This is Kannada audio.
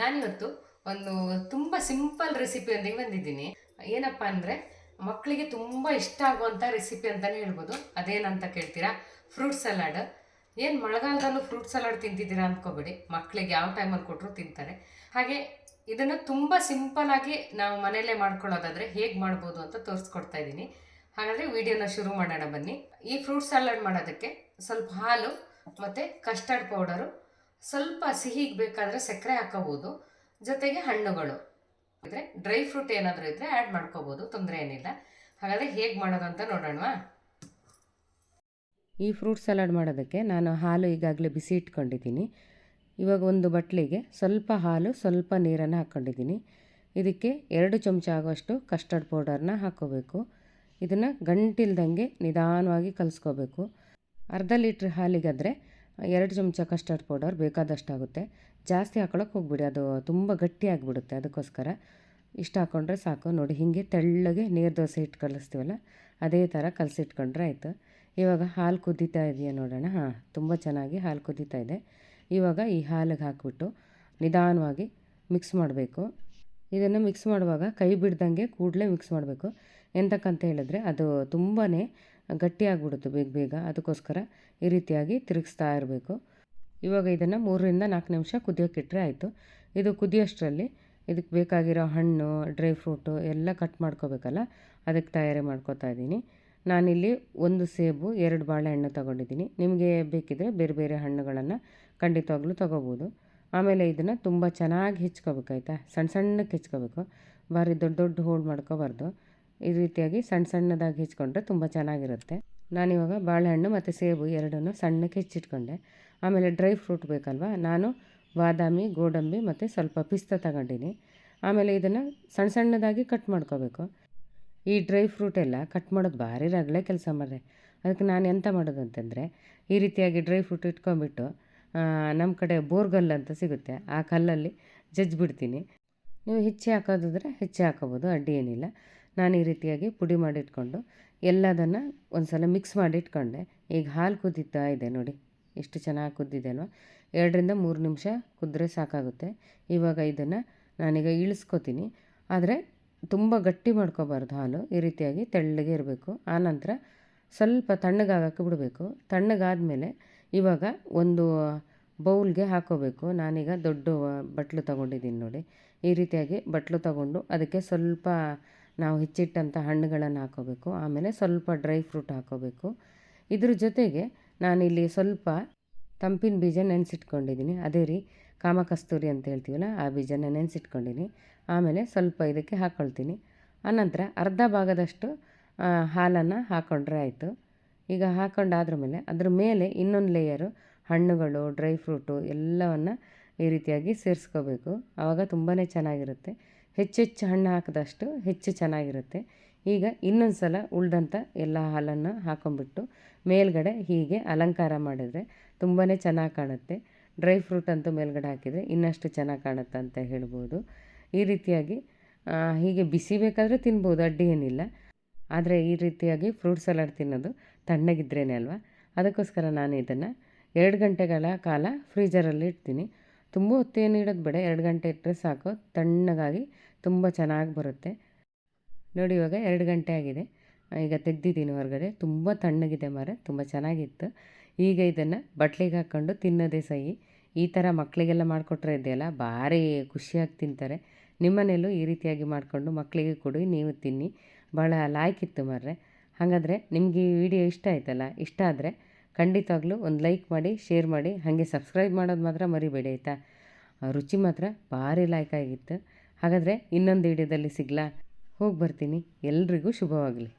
ನಾನಿವತ್ತು ಒಂದು ತುಂಬ ಸಿಂಪಲ್ ರೆಸಿಪಿಯೊಂದಿಗೆ ಬಂದಿದ್ದೀನಿ. ಏನಪ್ಪ ಅಂದರೆ ಮಕ್ಕಳಿಗೆ ತುಂಬ ಇಷ್ಟ ಆಗುವಂಥ ರೆಸಿಪಿ ಅಂತಲೇ ಹೇಳ್ಬೋದು. ಅದೇನಂತ ಕೇಳ್ತೀರಾ? Fruit salad. ಏನು ಮಳೆಗಾಲದಲ್ಲೂ ಫ್ರೂಟ್ ಸಲಾಡ್ ತಿಂತಿದ್ದೀರಾ ಅಂದ್ಕೋಬೇಡಿ, ಮಕ್ಕಳಿಗೆ ಯಾವ ಟೈಮಲ್ಲಿ ಕೊಟ್ಟರು ತಿಂತಾರೆ. ಹಾಗೆ ಇದನ್ನು ತುಂಬ ಸಿಂಪಲ್ಲಾಗಿ ನಾವು ಮನೆಯಲ್ಲೇ ಮಾಡ್ಕೊಳ್ಳೋದಾದರೆ ಹೇಗೆ ಮಾಡ್ಬೋದು ಅಂತ ತೋರಿಸ್ಕೊಡ್ತಾ ಇದ್ದೀನಿ. ಹಾಗಾದರೆ ವಿಡಿಯೋನ ಶುರು ಮಾಡೋಣ ಬನ್ನಿ. ಈ ಫ್ರೂಟ್ ಸಲಾಡ್ ಮಾಡೋದಕ್ಕೆ ಸ್ವಲ್ಪ ಹಾಲು ಮತ್ತು ಕಸ್ಟರ್ಡ್ ಪೌಡರು, ಸ್ವಲ್ಪ ಸಿಹಿಗೆ ಬೇಕಾದರೆ ಸಕ್ಕರೆ ಹಾಕೋಬೋದು, ಜೊತೆಗೆ ಹಣ್ಣುಗಳು ಇದ್ರೆ ಡ್ರೈ ಫ್ರೂಟ್ ಏನಾದರೂ ಇದ್ದರೆ ಆ್ಯಡ್ ಮಾಡ್ಕೋಬೋದು, ತೊಂದರೆ ಏನಿಲ್ಲ. ಹಾಗಾದರೆ ಹೇಗೆ ಮಾಡೋದು ಅಂತ ನೋಡೋಣವಾ? ಈ ಫ್ರೂಟ್ ಸಲಾಡ್ ಮಾಡೋದಕ್ಕೆ ನಾನು ಹಾಲು ಈಗಾಗಲೇ ಬಿಸಿ ಇಟ್ಕೊಂಡಿದ್ದೀನಿ. ಇವಾಗ ಒಂದು ಬಟ್ಲಿಗೆ ಸ್ವಲ್ಪ ಹಾಲು ಸ್ವಲ್ಪ ನೀರನ್ನು ಹಾಕ್ಕೊಂಡಿದ್ದೀನಿ. ಇದಕ್ಕೆ 2 ಚಮಚ ಆಗುವಷ್ಟು ಕಸ್ಟರ್ಡ್ ಪೌಡರ್ನ ಹಾಕ್ಕೋಬೇಕು. ಇದನ್ನು ಗಂಟಿಲ್ದಂಗೆ ನಿಧಾನವಾಗಿ ಕಲಿಸ್ಕೋಬೇಕು. ಅರ್ಧ ಲೀಟ್ರ್ ಹಾಲಿಗಾದರೆ 2 ಚಮಚ ಕಸ್ಟರ್ಡ್ ಪೌಡರ್ ಬೇಕಾದಷ್ಟಾಗುತ್ತೆ. ಜಾಸ್ತಿ ಹಾಕೊಳ್ಳೋಕೆ ಹೋಗ್ಬಿಡಿ, ಅದು ತುಂಬ ಗಟ್ಟಿಯಾಗಿಬಿಡುತ್ತೆ. ಅದಕ್ಕೋಸ್ಕರ ಇಷ್ಟು ಹಾಕ್ಕೊಂಡ್ರೆ ಸಾಕು. ನೋಡಿ, ಹೀಗೆ ತೆಳ್ಳಗೆ ನೀರು ದೋಸೆ ಇಟ್ಟು ಕಲಿಸ್ತೀವಲ್ಲ, ಅದೇ ಥರ ಕಲಸಿಟ್ಕೊಂಡ್ರೆ ಆಯಿತು. ಇವಾಗ ಹಾಲು ಕುದೀತಾ ಇದೆಯಾ ನೋಡೋಣ. ಹಾಂ, ತುಂಬ ಚೆನ್ನಾಗಿ ಹಾಲು ಕುದೀತಾ ಇದೆ. ಇವಾಗ ಈ ಹಾಲಿಗೆ ಹಾಕಿಬಿಟ್ಟು ನಿಧಾನವಾಗಿ ಮಿಕ್ಸ್ ಮಾಡಬೇಕು. ಇದನ್ನು ಮಿಕ್ಸ್ ಮಾಡುವಾಗ ಕೈ ಬಿಡ್ದಂಗೆ ಕೂಡಲೇ ಮಿಕ್ಸ್ ಮಾಡಬೇಕು. ಎಂತಕ್ಕಂತ ಹೇಳಿದ್ರೆ ಅದು ತುಂಬಾ ಗಟ್ಟಿಯಾಗಿಬಿಡುತ್ತೆ ಬೇಗ ಬೇಗ. ಅದಕ್ಕೋಸ್ಕರ ಈ ರೀತಿಯಾಗಿ ತಿರುಗಿಸ್ತಾ ಇರಬೇಕು. ಇವಾಗ ಇದನ್ನು 3ರಿಂದ 4 ನಿಮಿಷ ಕುದಿಯೋಕ್ಕಿಟ್ರೆ ಆಯಿತು. ಇದು ಕುದಿಯೋಷ್ಟರಲ್ಲಿ ಇದಕ್ಕೆ ಬೇಕಾಗಿರೋ ಹಣ್ಣು, ಡ್ರೈ ಫ್ರೂಟು ಎಲ್ಲ ಕಟ್ ಮಾಡ್ಕೋಬೇಕಲ್ಲ, ಅದಕ್ಕೆ ತಯಾರಿ ಮಾಡ್ಕೋತಾ ಇದ್ದೀನಿ. ನಾನಿಲ್ಲಿ 1 ಸೇಬು, 2 ಬಾಳೆಹಣ್ಣು ತೊಗೊಂಡಿದ್ದೀನಿ. ನಿಮಗೆ ಬೇಕಿದ್ದರೆ ಬೇರೆ ಬೇರೆ ಹಣ್ಣುಗಳನ್ನು ಖಂಡಿತವಾಗ್ಲೂ ತೊಗೋಬೋದು. ಆಮೇಲೆ ಇದನ್ನು ತುಂಬ ಚೆನ್ನಾಗಿ ಹೆಚ್ಕೋಬೇಕಾಯ್ತಾ, ಸಣ್ಣ ಸಣ್ಣಕ್ಕೆ ಹೆಚ್ಕೋಬೇಕು, ಭಾರಿ ದೊಡ್ಡ ದೊಡ್ಡ ಹೋಳು ಮಾಡ್ಕೋಬಾರ್ದು. ಈ ರೀತಿಯಾಗಿ ಸಣ್ಣ ಸಣ್ಣದಾಗಿ ಹೆಚ್ಕೊಂಡ್ರೆ ತುಂಬ ಚೆನ್ನಾಗಿರುತ್ತೆ. ನಾನಿವಾಗ ಬಾಳೆಹಣ್ಣು ಮತ್ತು ಸೇಬು ಎರಡನ್ನೂ ಸಣ್ಣಕ್ಕೆ ಹೆಚ್ಚಿಟ್ಕೊಂಡೆ. ಆಮೇಲೆ ಡ್ರೈ ಫ್ರೂಟ್ ಬೇಕಲ್ವ, ನಾನು ಬಾದಾಮಿ, ಗೋಡಂಬಿ ಮತ್ತು ಸ್ವಲ್ಪ ಪಿಸ್ತಾ ತಗೊಂಡಿನಿ. ಆಮೇಲೆ ಇದನ್ನು ಸಣ್ಣ ಸಣ್ಣದಾಗಿ ಕಟ್ ಮಾಡ್ಕೋಬೇಕು. ಈ ಡ್ರೈ ಫ್ರೂಟ್ ಎಲ್ಲ ಕಟ್ ಮಾಡೋದು ಭಾರಿ ರಗಳೆ ಕೆಲಸ ಮಾಡ್ರೆ. ಅದಕ್ಕೆ ನಾನು ಎಂತ ಮಾಡೋದು ಅಂತಂದರೆ, ಈ ರೀತಿಯಾಗಿ ಡ್ರೈ ಫ್ರೂಟ್ ಇಟ್ಕೊಂಡ್ಬಿಟ್ಟು ನಮ್ಮ ಕಡೆ ಬೋರ್ಗಲ್ ಅಂತ ಸಿಗುತ್ತೆ, ಆ ಕಲ್ಲಲ್ಲಿ ಜಜ್ಜಿಬಿಡ್ತೀನಿ. ನೀವು ಹೆಚ್ಚಿ ಹಾಕೋದಿದ್ರೆ ಹೆಚ್ಚಿ ಹಾಕೋಬೋದು, ಅಡ್ಡಿ ಏನಿಲ್ಲ. ನಾನು ಈ ರೀತಿಯಾಗಿ ಪುಡಿ ಮಾಡಿಟ್ಕೊಂಡು ಎಲ್ಲದನ್ನು ಒಂದು ಸಲ ಮಿಕ್ಸ್ ಮಾಡಿ ಇಟ್ಕೊಂಡೆ. ಈಗ ಹಾಲು ಕುದೀತಾ ಇದೆ ನೋಡಿ, ಎಷ್ಟು ಚೆನ್ನಾಗಿ ಕುದ್ದಿದೆ ಅಲ್ವ. 2ರಿಂದ 3 ನಿಮಿಷ ಕುದ್ರೆ ಸಾಕಾಗುತ್ತೆ. ಇವಾಗ ಇದನ್ನು ನಾನೀಗ ಇಳಿಸ್ಕೊತೀನಿ. ಆದರೆ ತುಂಬ ಗಟ್ಟಿ ಮಾಡ್ಕೋಬಾರ್ದು ಹಾಲು, ಈ ರೀತಿಯಾಗಿ ತೆಳ್ಳಗೆ ಇರಬೇಕು. ಆನಂತರ ಸ್ವಲ್ಪ ತಣ್ಣಗಾಗಕ್ಕೆ ಬಿಡಬೇಕು. ತಣ್ಣಗಾದಮೇಲೆ ಇವಾಗ ಒಂದು ಬೌಲ್ಗೆ ಹಾಕೋಬೇಕು. ನಾನೀಗ ದೊಡ್ಡ ಬಟ್ಲು ತೊಗೊಂಡಿದ್ದೀನಿ ನೋಡಿ. ಈ ರೀತಿಯಾಗಿ ಬಟ್ಲು ತೊಗೊಂಡು ಅದಕ್ಕೆ ಸ್ವಲ್ಪ ನಾವು ಹೆಚ್ಚಿಟ್ಟಂಥ ಹಣ್ಣುಗಳನ್ನು ಹಾಕೋಬೇಕು. ಆಮೇಲೆ ಸ್ವಲ್ಪ ಡ್ರೈ ಫ್ರೂಟ್ ಹಾಕೋಬೇಕು. ಇದ್ರ ಜೊತೆಗೆ ನಾನಿಲ್ಲಿ ಸ್ವಲ್ಪ ತಂಪಿನ ಬೀಜ ನೆನೆಸಿಟ್ಕೊಂಡಿದ್ದೀನಿ. ಅದೇ ರೀ ಕಾಮಕಸ್ತೂರಿ ಅಂತ ಹೇಳ್ತೀವಲ್ಲ, ಆ ಬೀಜನ ನೆನೆಸಿಟ್ಕೊಂಡಿನಿ. ಆಮೇಲೆ ಸ್ವಲ್ಪ ಇದಕ್ಕೆ ಹಾಕ್ಕೊಳ್ತೀನಿ. ಆನಂತರ ಅರ್ಧ ಭಾಗದಷ್ಟು ಹಾಲನ್ನು ಹಾಕ್ಕೊಂಡ್ರೆ ಆಯಿತು. ಈಗ ಹಾಕ್ಕೊಂಡಾದ್ರ ಮೇಲೆ ಅದ್ರ ಮೇಲೆ ಇನ್ನೊಂದು ಲೇಯರು ಹಣ್ಣುಗಳು, ಡ್ರೈ ಫ್ರೂಟು ಎಲ್ಲವನ್ನು ಈ ರೀತಿಯಾಗಿ ಸೇರಿಸ್ಕೋಬೇಕು. ಆವಾಗ ತುಂಬಾ ಚೆನ್ನಾಗಿರುತ್ತೆ. ಹೆಚ್ಚೆಚ್ಚು ಹಣ್ಣು ಹಾಕಿದಷ್ಟು ಹೆಚ್ಚು ಚೆನ್ನಾಗಿರುತ್ತೆ. ಈಗ ಇನ್ನೊಂದು ಸಲ ಉಳಿದಂಥ ಎಲ್ಲ ಹಾಲನ್ನು ಹಾಕೊಂಡ್ಬಿಟ್ಟು ಮೇಲ್ಗಡೆ ಹೀಗೆ ಅಲಂಕಾರ ಮಾಡಿದರೆ ತುಂಬಾ ಚೆನ್ನಾಗಿ ಕಾಣುತ್ತೆ. ಡ್ರೈ ಫ್ರೂಟ್ ಅಂತೂ ಮೇಲ್ಗಡೆ ಹಾಕಿದರೆ ಇನ್ನಷ್ಟು ಚೆನ್ನಾಗಿ ಕಾಣುತ್ತೆ ಅಂತ ಹೇಳ್ಬೋದು. ಈ ರೀತಿಯಾಗಿ ಹೀಗೆ ಬಿಸಿ ಬೇಕಾದರೆ ತಿನ್ಬೋದು, ಅಡ್ಡಿ ಏನಿಲ್ಲ. ಆದರೆ ಈ ರೀತಿಯಾಗಿ ಫ್ರೂಟ್ ಸಲಾಡ್ ತಿನ್ನೋದು ತಣ್ಣಗಿದ್ರೇ ಅಲ್ವಾ. ಅದಕ್ಕೋಸ್ಕರ ನಾನು ಇದನ್ನು 2 ಗಂಟೆಗಳ ಕಾಲ ಫ್ರೀಜರಲ್ಲಿ ಇಡ್ತೀನಿ. ತುಂಬ ಹೊತ್ತೇನು ಇಡೋದು ಬೇಡ, 2 ಗಂಟೆ ಇಟ್ಟರೆ ಸಾಕು, ತಣ್ಣಗಾಗಿ ತುಂಬ ಚೆನ್ನಾಗಿ ಬರುತ್ತೆ. ನೋಡಿ, ಇವಾಗ 2 ಗಂಟೆ ಆಗಿದೆ. ಈಗ ತೆಗ್ದಿದ್ದೀನಿ ಹೊರಗಡೆ. ತುಂಬ ತಣ್ಣಗಿದೆ ಮಾರೆ, ತುಂಬ ಚೆನ್ನಾಗಿತ್ತು. ಈಗ ಇದನ್ನು ಬಟ್ಲಿಗೆ ಹಾಕ್ಕೊಂಡು ತಿನ್ನೋದೇ ಸಹಿ. ಈ ಥರ ಮಕ್ಕಳಿಗೆಲ್ಲ ಮಾಡಿಕೊಟ್ರೆ ಇದೆಯಲ್ಲ, ಭಾರಿ ಖುಷಿಯಾಗಿ ತಿಂತಾರೆ. ನಿಮ್ಮನೇಲೂ ಈ ರೀತಿಯಾಗಿ ಮಾಡಿಕೊಂಡು ಮಕ್ಕಳಿಗೆ ಕೊಡಿ, ನೀವು ತಿನ್ನಿ. ಭಾಳ ಲಾಯ್ಕಿತ್ತು ಮಾರ್ರೆ. ಹಾಗಾದರೆ ನಿಮಗೆ ಈ ವಿಡಿಯೋ ಇಷ್ಟ ಆಯ್ತಲ್ಲ, ಇಷ್ಟ ಆದರೆ ಖಂಡಿತವಾಗ್ಲೂ ಒಂದು ಲೈಕ್ ಮಾಡಿ, ಶೇರ್ ಮಾಡಿ, ಹಾಗೆ ಸಬ್ಸ್ಕ್ರೈಬ್ ಮಾಡೋದು ಮಾತ್ರ ಮರಿಬೇಡಿ ಆಯಿತಾ. ರುಚಿ ಮಾತ್ರ ಭಾರಿ ಲಾಯ್ಕಾಗಿತ್ತು. ಹಾಗಾದರೆ ಇನ್ನೊಂದು ವಿಡಿಯೋದಲ್ಲಿ ಸಿಗಲಾ? ಹೋಗಿ ಬರ್ತೀನಿ. ಎಲ್ರಿಗೂ ಶುಭವಾಗಲಿ.